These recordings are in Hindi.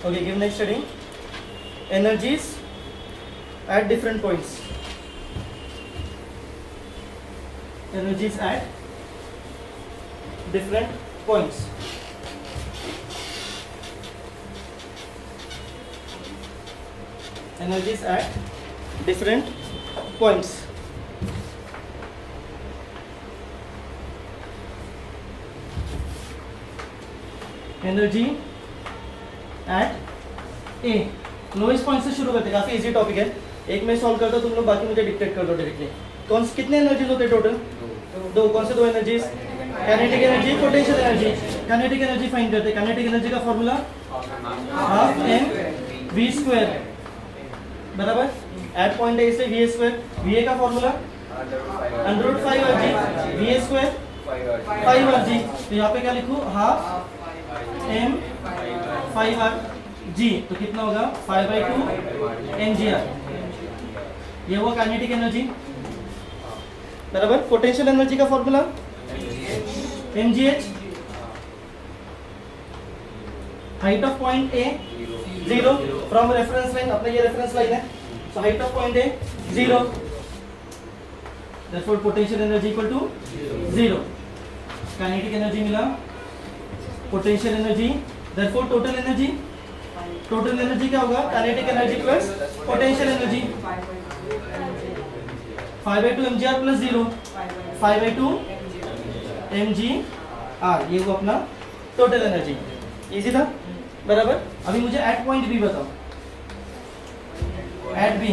Okay, give next heading. Energies at different points. Energies at different points. Energies at different points. Energy at A, lowest point से शुरू करते हैं, काफी इजी टॉपिक है. एक में सॉल्व करता तुम लोग, बाकी मुझे डिक्टेट कर दो डायरेक्टली. कितने एनर्जीज होते हैं टोटल? दो. कौन से दो energies? Kinetic energy, potential energy. Kinetic energy find करते हैं. काइनेटिक एनर्जी का formula half M V square, बराबर. एट पॉइंट ए से वी स्क्वायर. वी ए का formula under root 5 R G, V A square 5 R G. तो यहाँ पे क्या लिखूं? Half M 5 R G. तो कितना होगा? 5/2 mgr. ये हुआ काइनेटिक एनर्जी, बराबर. पोटेंशियल एनर्जी का formula mgh, height of point A 0 from reference line. अपने ये रेफरेंस लाइन है, so height of point A 0, therefore potential energy equal to 0. Kinetic energy मिला, potential energy, therefore total energy. Total energy क्या होगा? Kinetic energy plus potential energy. 5/2 mgr plus 0, 5/2 mgr. ये वो अपना टोटल एनर्जी. इजी था, बराबर. अभी मुझे एट पॉइंट बी बताओ. At B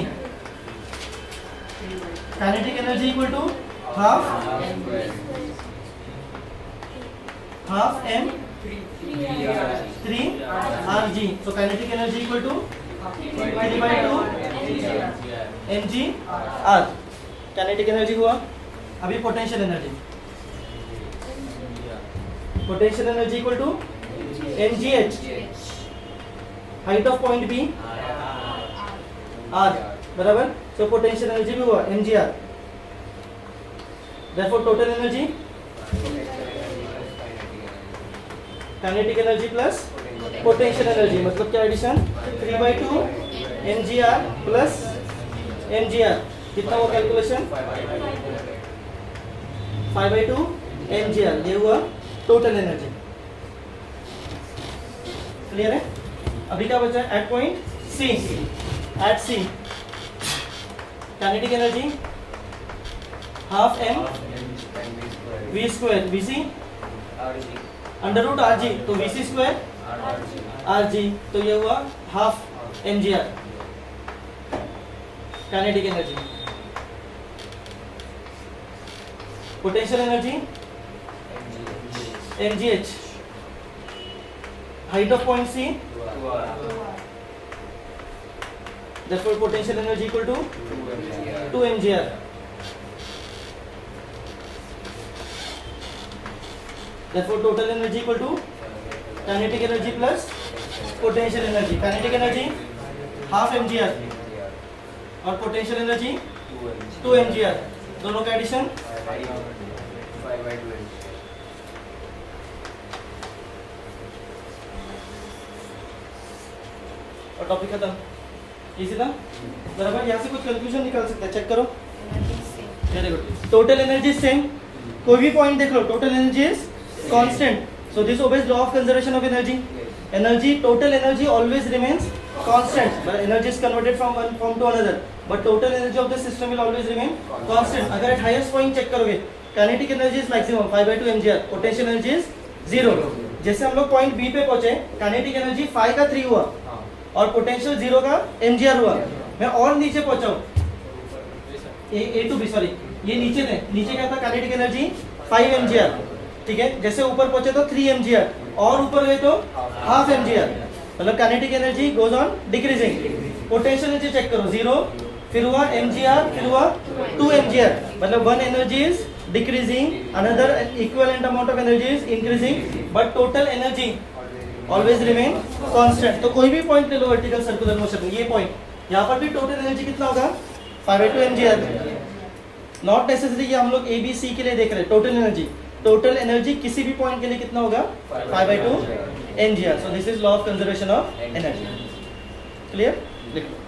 kinetic energy equal to half M 3 R G. तो kinetic energy equal to 3/2 mg r. Kinetic energy हुआ. अभी potential energy. Potential energy equal to mgh, height of point B r, बराबर. सो पोटेंशियल एनर्जी भी हुआ mgr. Therefore total energy kinetic energy plus potential energy, मतलब क्या एडिशन? 3/2 mgr plus mgr. कितना हुआ कैलकुलेशन? 5/2 mgr. ये हुआ टोटल एनर्जी. क्लियर है? अभी क्या बचा? At point C. At C kinetic energy half M V square, V C under root R G. तो V C square R G. तो ये हुआ half M G R kinetic energy. Potential energy M G H, height of point C, therefore potential energy equal to 2 mgr. Therefore total energy equal to kinetic energy plus potential energy. Kinetic energy half mgr और potential energy 2 mgr. दोनों का एडिशन 5/2 और टॉपिक खत्म. इजी था, बराबर. यहाँ से कुछ कंक्लूजन निकाल सकते हैं, चेक करो. Very good. Total energy same, कोई भी पॉइंट देख लो, total energy is constant. So this obeys law of conservation of energy. Energy, total energy always remains constant, but energy is converted from one form to another, but total energy of the system will always remain constant. अगर एट हाईएस्ट पॉइंट चेक करोगे, kinetic energy is maximum 5/2 mgr, potential energy is 0. जैसे हम लोग पॉइंट बी पे पहुंचे, काइनेटिक एनर्जी 5 का 3 हुआ और पोटेंशियल 0 का mgr हुआ. मैं और नीचे पहुंचा हूं, ए टू बी, सॉरी, ये नीचे थे. नीचे क्या था? Kinetic energy 5 mgr. ठीक है. जैसे ऊपर पहुंचे तो 3 mgr, और ऊपर गए तो हाफ mgr. मतलब kinetic energy goes on decreasing. Potential energy check करो, 0, फिर हुआ mgr, फिर हुआ 2 mgr. मतलब one energy is decreasing, another equivalent amount of energy is increasing, but total energy always remain constant. तो कोई भी पॉइंट ले लो वर्टिकल सर्कुलर मोशन में, ये पॉइंट, यहाँ पर भी टोटल एनर्जी कितना होगा? 5/2 mgr. नॉट नेसेसरी कि हम लोग ए बी सी के लिए देख रहे हैं टोटल एनर्जी. टोटल एनर्जी किसी भी पॉइंट के लिए कितना होगा 5/2 mgr. So this is law of conservation of energy. Clear? लिखो.